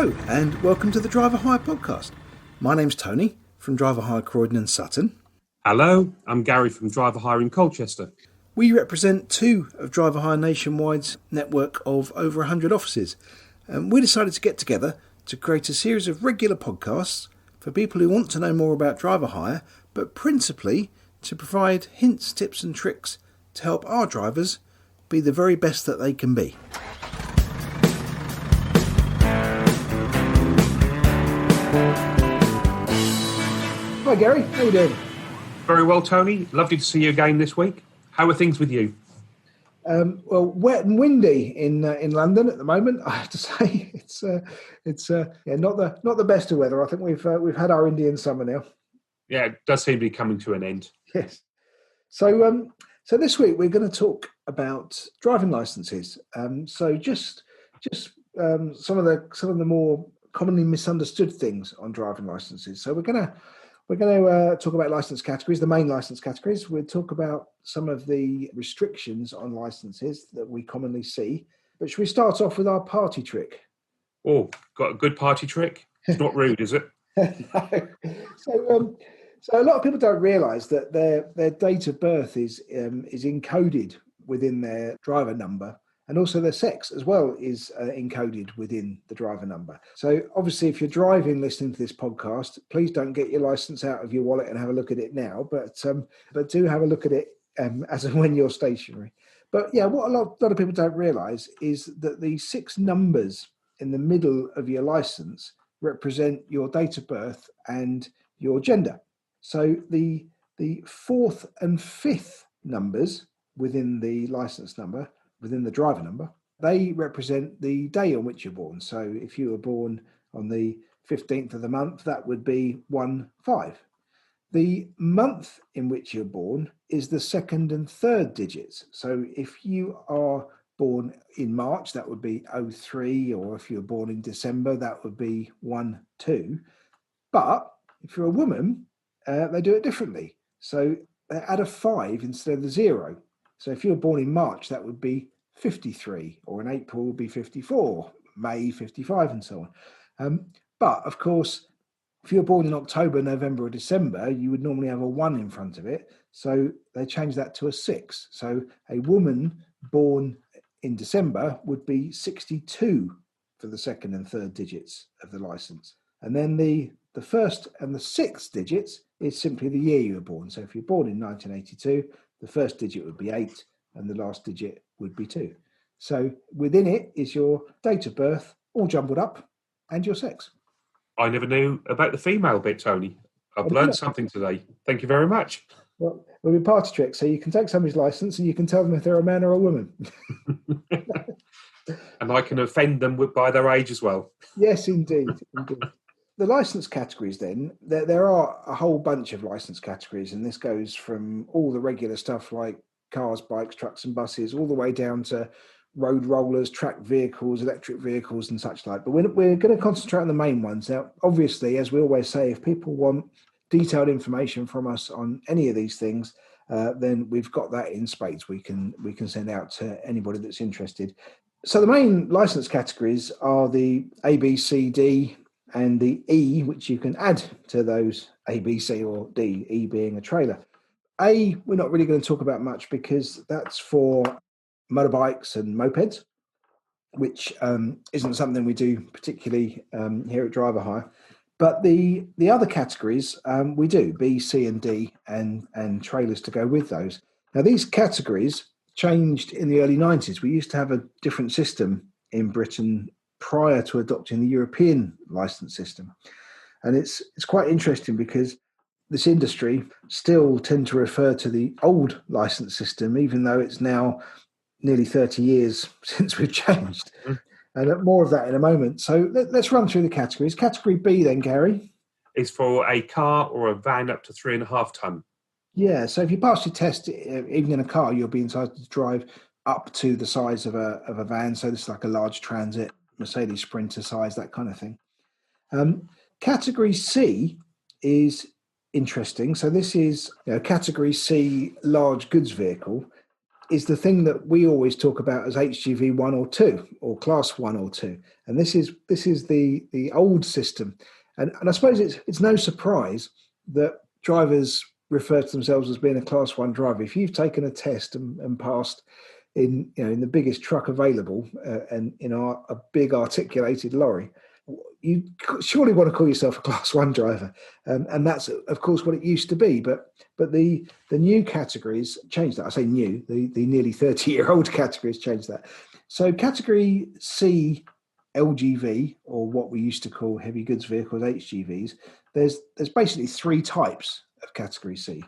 Hello and welcome to the Driver Hire podcast. My name's Tony from Driver Hire Croydon and Sutton. Hello, I'm Gary from Driver Hire in Colchester. We represent two of Driver Hire Nationwide's network of over 100 offices. We decided to get together to create a series of regular podcasts for people who want to know more about driver hire, but principally to provide hints, tips and tricks to help our drivers be the very best that they can be. Hi Gary, how you doing? Very well, Tony. Lovely to see you again this week. How are things with you? Well, wet and windy in London at the moment. I have to say it's not the best of weather. I think we've had our Indian summer now. Yeah, it does seem to be coming to an end. Yes. So this week we're going to talk about driving licences. So just some of the more commonly misunderstood things on driving licences. So we're going to talk about licence categories, the main licence categories. We'll talk about some of the restrictions on licences that we commonly see. But should we start off with our party trick? Oh, got a good party trick? It's not rude, is it? No. So a lot of people don't realise that their date of birth is encoded within their driver number. And also their sex as well is encoded within the driver number. So obviously, if you're driving listening to this podcast, please don't get your license out of your wallet and have a look at it now. But do have a look at it as and when you're stationary. But yeah, what a lot of people don't realise is that the 6 numbers in the middle of your license represent your date of birth and your gender. So the 4th and 5th numbers within the license number, within the driver number, they represent the day on which you're born. So if you were born on the 15th of the month, that would be 1-5. The month in which you're born is the 2nd and 3rd digits. So if you are born in March, that would be 03, or if you're born in December, that would be 1-2. But if you're a woman, they do it differently. So they add a 5 instead of the 0. So if you were born in March, that would be 53, or in April would be 54, May 55, and so on. But of course, if you're born in October, November, or December, you would normally have a 1 in front of it. So they changed that to a 6. So a woman born in December would be 62 for the 2nd and 3rd digits of the license. And then the 1st and the 6th digits is simply the year you were born. So if you're born in 1982, the first digit would be 8 and the last digit would be 2. So within it is your date of birth, all jumbled up, and your sex. I never knew about the female bit, Tony. I've learned something today. Thank you very much. Well, we'll be party trick. So you can take somebody's license and you can tell them if they're a man or a woman. And I can offend them by their age as well. Yes, indeed. The licence categories then, there are a whole bunch of licence categories, and this goes from all the regular stuff like cars, bikes, trucks and buses, all the way down to road rollers, track vehicles, electric vehicles and such like. But we're going to concentrate on the main ones. Now, obviously, as we always say, if people want detailed information from us on any of these things, then we've got that in spades. We can send out to anybody that's interested. So the main licence categories are the A, B, C, D, and the E, which you can add to those A, B, C, or D, E being a trailer. A, we're not really going to talk about much because that's for motorbikes and mopeds, which isn't something we do particularly here at Driver Hire. But the other categories we do, B, C, and D, and trailers to go with those. Now, these categories changed in the early 90s. We used to have a different system in Britain prior to adopting the European license system. And it's quite interesting because this industry still tend to refer to the old license system, even though it's now nearly 30 years since we've changed. And more of that in a moment. So let's run through the categories. Category B then, Gary. Is for a car or a van up to 3.5 tonne. Yeah, so if you pass your test, even in a car, you'll be entitled to drive up to the size of a van. So this is like a large Transit, Mercedes Sprinter size, that kind of thing. Category C is interesting. So this is Category C, large goods vehicle. is the thing that we always talk about as HGV 1 or 2, or Class 1 or 2. And this is the old system. And I suppose it's no surprise that drivers refer to themselves as being a Class 1 driver. If you've taken a test and passed in the biggest truck available and in a big articulated lorry, you surely want to call yourself a Class 1 driver. And that's, of course, what it used to be. But the new categories changed that. I say new, the nearly 30-year-old categories changed that. So Category C LGV, or what we used to call heavy goods vehicles, HGVs, there's basically three types of Category C.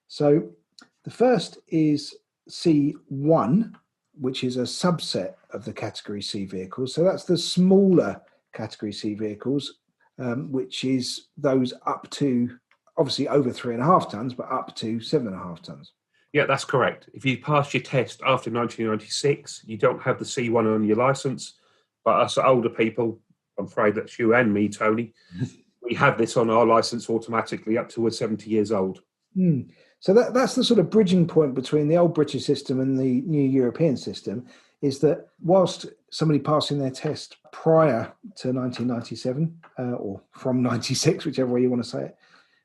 So the first is C1, which is a subset of the Category C vehicles. So that's the smaller Category C vehicles, which is those up to, obviously over 3.5 tons, but up to 7.5 tons. Yeah, that's correct. If you passed your test after 1996, you don't have the C1 on your licence. But us older people, I'm afraid that's you and me, Tony, we have this on our licence automatically up to we're 70 years old. So that's the sort of bridging point between the old British system and the new European system, is that whilst somebody passing their test prior to 1997 or from 96, whichever way you want to say it,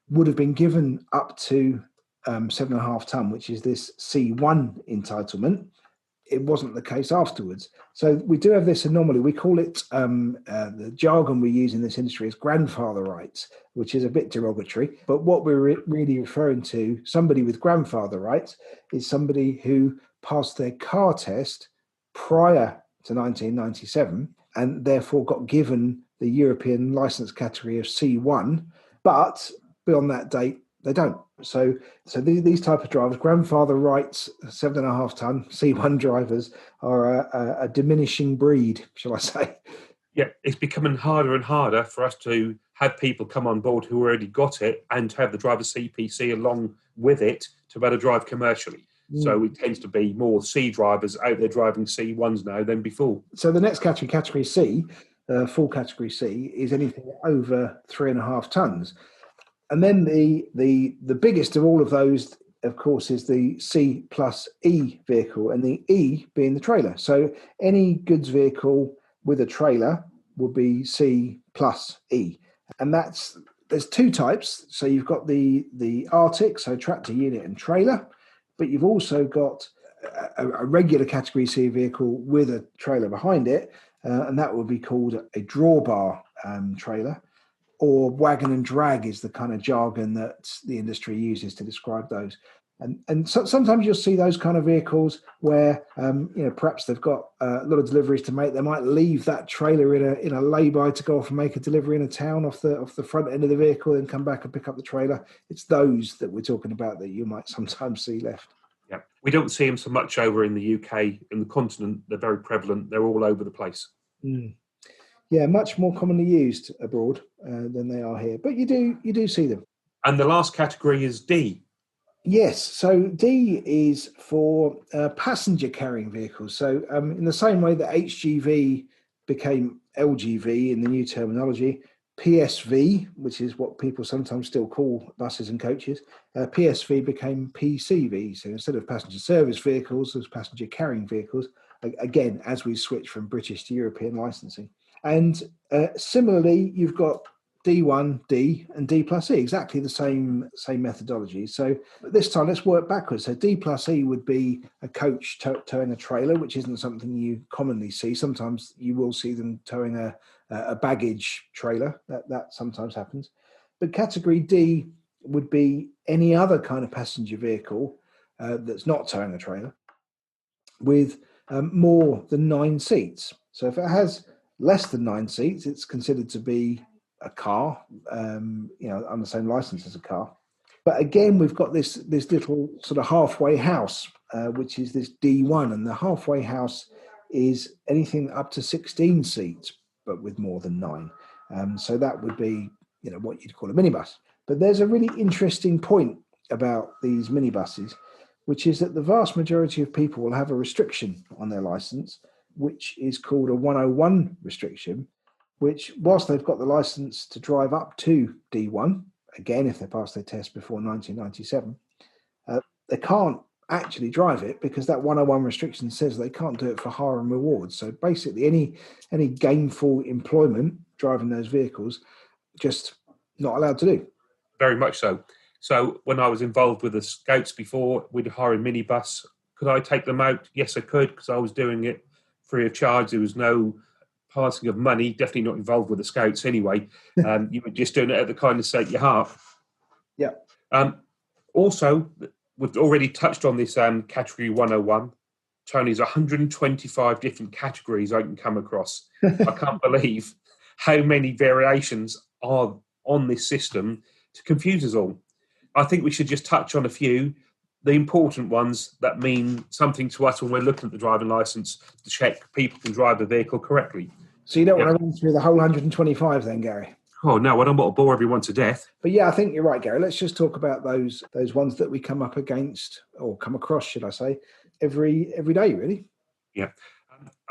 would have been given up to 7.5 ton, which is this C1 entitlement, it wasn't the case afterwards. So we do have this anomaly. We call it, the jargon we use in this industry is grandfather rights, which is a bit derogatory. But what we're really referring to, somebody with grandfather rights, is somebody who passed their car test prior to 1997 and therefore got given the European license category of C1, but beyond that date, they don't. So these type of drivers, grandfather rights, 7.5 ton C1 drivers, are a diminishing breed, shall I say? Yeah, it's becoming harder and harder for us to have people come on board who already got it and have the driver's CPC along with it to better drive commercially. So it tends to be more C drivers out there driving C1s now than before. So the next category, Category C, full Category C, is anything over 3.5 tons. And then the biggest of all of those, of course, is the C plus E vehicle, and the E being the trailer. So any goods vehicle with a trailer will be C plus E. And there's two types. So you've got the Arctic, so tractor unit and trailer, but you've also got a regular Category C vehicle with a trailer behind it, and that would be called a drawbar trailer. Or wagon and drag is the kind of jargon that the industry uses to describe those. And so sometimes you'll see those kind of vehicles where, perhaps they've got a lot of deliveries to make. They might leave that trailer in a lay-by to go off and make a delivery in a town off the front end of the vehicle and come back and pick up the trailer. It's those that we're talking about that you might sometimes see left. Yeah, we don't see them so much over in the UK. In the continent, they're very prevalent. They're all over the place. Yeah, much more commonly used abroad than they are here, but you do see them. And the last category is D. Yes, so D is for passenger carrying vehicles. So in the same way that HGV became LGV in the new terminology, PSV, which is what people sometimes still call buses and coaches, PSV became PCV. So instead of passenger service vehicles, there's passenger carrying vehicles, again, as we switch from British to European licensing. And similarly, you've got D1, D, and D plus E, exactly the same methodology. So this time, let's work backwards. So D plus E would be a coach towing a trailer, which isn't something you commonly see. Sometimes you will see them towing a baggage trailer. That sometimes happens. But category D would be any other kind of passenger vehicle that's not towing a trailer with more than 9 seats. So if it has less than 9 seats, it's considered to be a car, on the same license as a car. But again, we've got this little sort of halfway house, which is this D1, and the halfway house is anything up to 16 seats, but with more than 9. So that would be, what you'd call a minibus. But there's a really interesting point about these minibuses, which is that the vast majority of people will have a restriction on their license, which is called a 101 restriction, which, whilst they've got the license to drive up to D1, again, if they pass their test before 1997, they can't actually drive it, because that 101 restriction says they can't do it for hire and rewards. So basically, any gainful employment driving those vehicles, just not allowed to do. Very much so. So when I was involved with the Scouts before, we'd hire a minibus. Could I take them out? Yes, I could, because I was doing it free of charge. There was no passing of money, definitely not involved with the Scouts anyway. You were just doing it at the kindness sake of your heart. Yeah. Also, we've already touched on this category 101. Tony's 125 different categories I can come across. I can't believe how many variations are on this system to confuse us all. I think we should just touch on a few, the important ones that mean something to us when we're looking at the driving licence to check people can drive the vehicle correctly. So you don't want to run through the whole 125 then, Gary? Oh, no, I don't want to bore everyone to death. But yeah, I think you're right, Gary. Let's just talk about those ones that we come up against, or come across, should I say, every day, really. Yeah.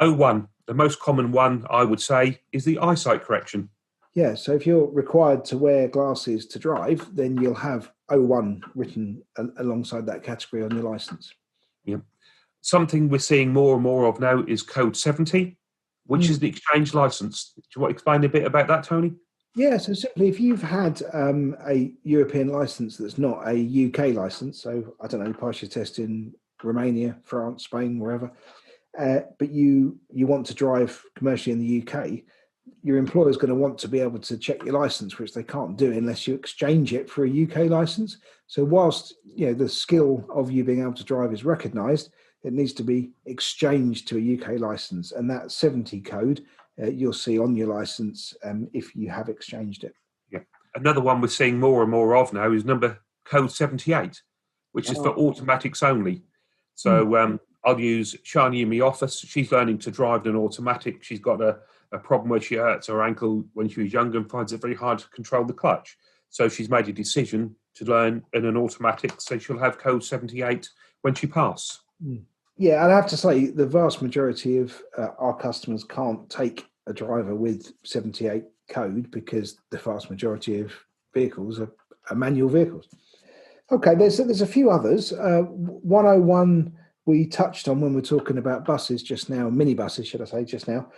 01, the most common one, I would say, is the eyesight correction. Yeah, so if you're required to wear glasses to drive, then you'll have 01 written alongside that category on your licence. Yeah. Something we're seeing more and more of now is code 70, which is the exchange licence. Do you want to explain a bit about that, Tony? Yeah, so simply, if you've had a European licence that's not a UK licence, so I don't know, pass your test in Romania, France, Spain, wherever, but you want to drive commercially in the UK, your employer is going to want to be able to check your licence, which they can't do unless you exchange it for a UK licence. So whilst the skill of you being able to drive is recognised, it needs to be exchanged to a UK licence, and that 70 code you'll see on your licence if you have exchanged it. Yeah. Another one we're seeing more and more of now is code 78, which is for automatics only. So I'll use Shani in my office. She's learning to drive an automatic. She's got a problem where she hurts her ankle when she was younger and finds it very hard to control the clutch. So she's made a decision to learn in an automatic, so she'll have code 78 when she passes. Yeah, I'd have to say the vast majority of our customers can't take a driver with 78 code, because the vast majority of vehicles are manual vehicles. Okay, there's a few others. 101 we touched on when we're talking about buses just now, minibuses, should I say, just now.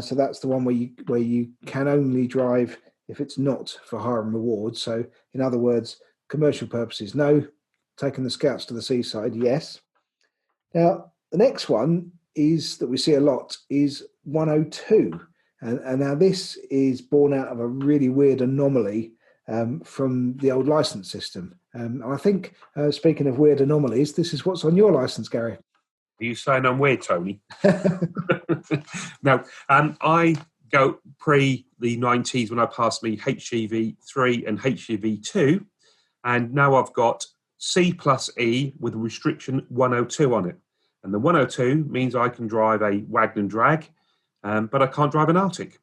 So that's the one where you can only drive if it's not for hire and reward. So in other words, commercial purposes, no. Taking the Scouts to the seaside, yes. Now, the next one is that we see a lot is 102. And now this is born out of a really weird anomaly from the old licence system. And I think, speaking of weird anomalies, this is what's on your licence, Gary. Are you saying I'm weird, Tony? No, I go pre the 90s when I passed me HGV 3 and HGV 2, and now I've got C plus E with a restriction 102 on it. And the 102 means I can drive a wagon and drag, but I can't drive an Arctic.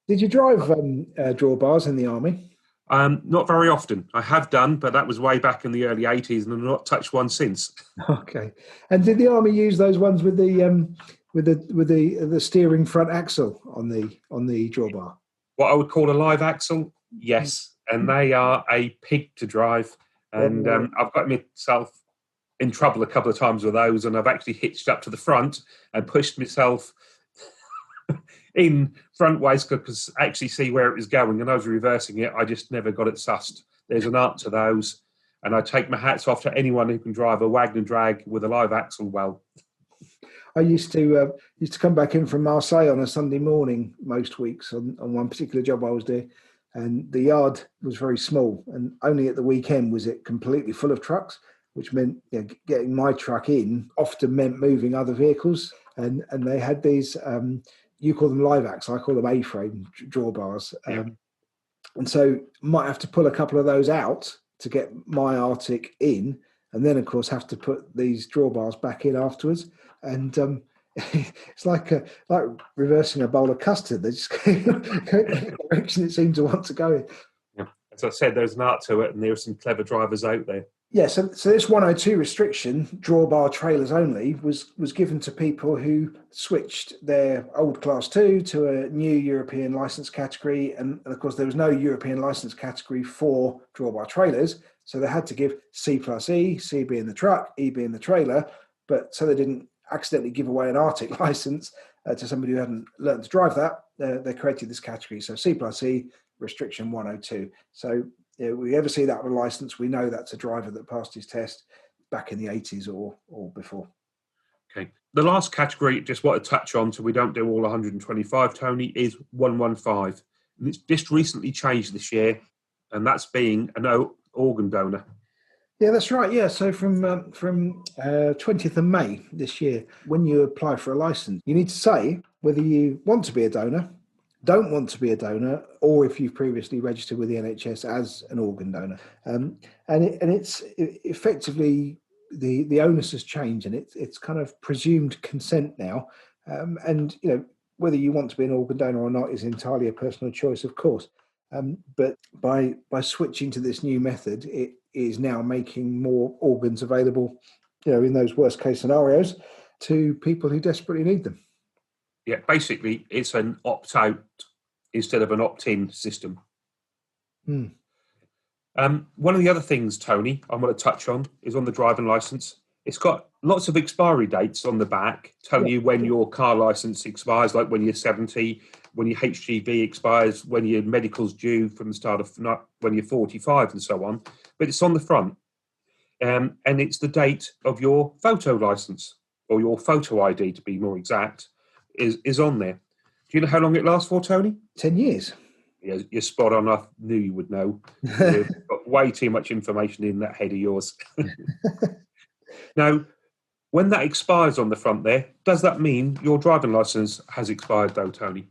Did you drive drawbars in the army? Not very often. I have done, but that was way back in the early 80s, and I've not touched one since. Okay. And did the army use those ones with the steering front axle on the drawbar? What I would call a live axle, yes, and they are a pig to drive. And I've got myself in trouble a couple of times with those, and I've actually hitched up to the front and pushed myself in front ways because I actually see where it was going, and I was reversing it. I just never got it sussed. There's an art to those, and I take my hats off to anyone who can drive a wagon and drag with a live axle well. I used to come back in from Marseille on a Sunday morning most weeks on one particular job I was doing, and the yard was very small, and only at the weekend was it completely full of trucks, which meant getting my truck in often meant moving other vehicles, and they had these you call them live axle, I call them A-frame drawbars, and so might have to pull a couple of those out to get my Arctic in, and then of course have to put these drawbars back in afterwards, and it's like reversing a bowl of custard. They just go in the direction it seemed to want to go in. Yeah. As I said, there's an art to it, and there are some clever drivers out there. Yeah, so this 102 restriction, drawbar trailers only, was given to people who switched their old Class 2 to a new European licence category. And of course, there was no European licence category for drawbar trailers. So they had to give C plus E, C being the truck, E being the trailer, but so they didn't accidentally give away an Arctic license to somebody who hadn't learned to drive that, they created this category. So C plus E, restriction 102. So if we ever see that on a license, we know that's a driver that passed his test back in the 80s or before. Okay. The last category, just want to touch on so we don't do all 125, Tony, is 115. And it's just recently changed this year, and that's being an organ donor. Yeah, that's right. Yeah, so from 20th of May this year, when you apply for a license, you need to say whether you want to be a donor, don't want to be a donor, or if you've previously registered with the NHS as an organ donor. And it's effectively the onus has changed, and it's kind of presumed consent now. And whether you want to be an organ donor or not is entirely a personal choice, of course. But by switching to this new method, it is now making more organs available, in those worst case scenarios, to people who desperately need them. Yeah, basically, it's an opt-out instead of an opt-in system. One of the other things, Tony, I want to touch on is on the driving licence. It's got lots of expiry dates on the back, telling you when your car licence expires, like when you're 70, when your HGV expires, when your medical's due from the start of when you're 45 and so on. But it's on the front. And it's the date of your photo licence, or your photo ID to be more exact, is on there. Do you know how long it lasts for, Tony? 10 years. Yeah, you're spot on. I knew you would know. You've got way too much information in that head of yours. Now, when that expires on the front there, does that mean your driving licence has expired though, Tony?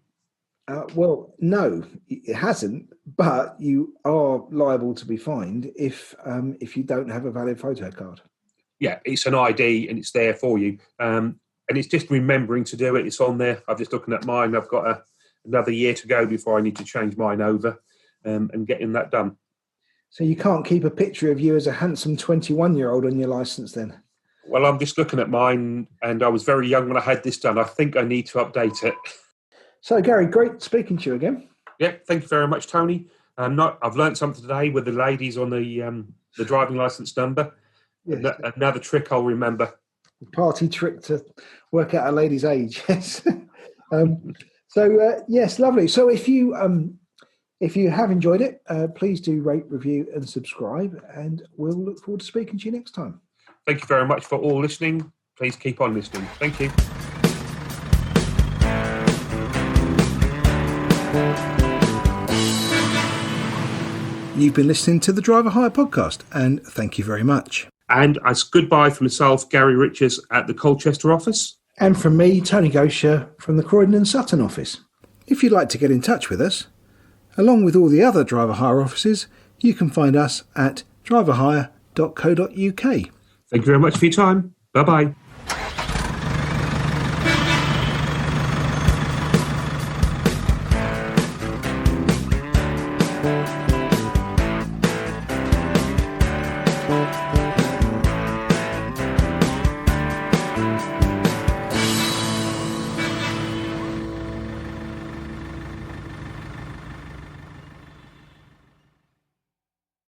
Well, no, it hasn't, but you are liable to be fined if you don't have a valid photo card. Yeah, it's an ID and it's there for you. And it's just remembering to do it. It's on there. I'm just looking at mine. I've got another year to go before I need to change mine over and getting that done. So you can't keep a picture of you as a handsome 21-year-old on your licence then? Well, I'm just looking at mine, and I was very young when I had this done. I think I need to update it. So, Gary, great speaking to you again. Yeah, thank you very much, Tony. I've learned something today with the ladies on the driving licence number. Yes. Another trick I'll remember. Party trick to work out a lady's age. Yes. Yes, lovely. So if you have enjoyed it, please do rate, review and subscribe, and we'll look forward to speaking to you next time. Thank you very much for all listening. Please keep on listening. Thank you. You've been listening to the Driver Hire Podcast, and thank you very much. And as goodbye from myself, Gary Richards at the Colchester office. And from me, Tony Goacher from the Croydon and Sutton office. If you'd like to get in touch with us, along with all the other driver hire offices, you can find us at driverhire.co.uk. Thank you very much for your time. Bye-bye.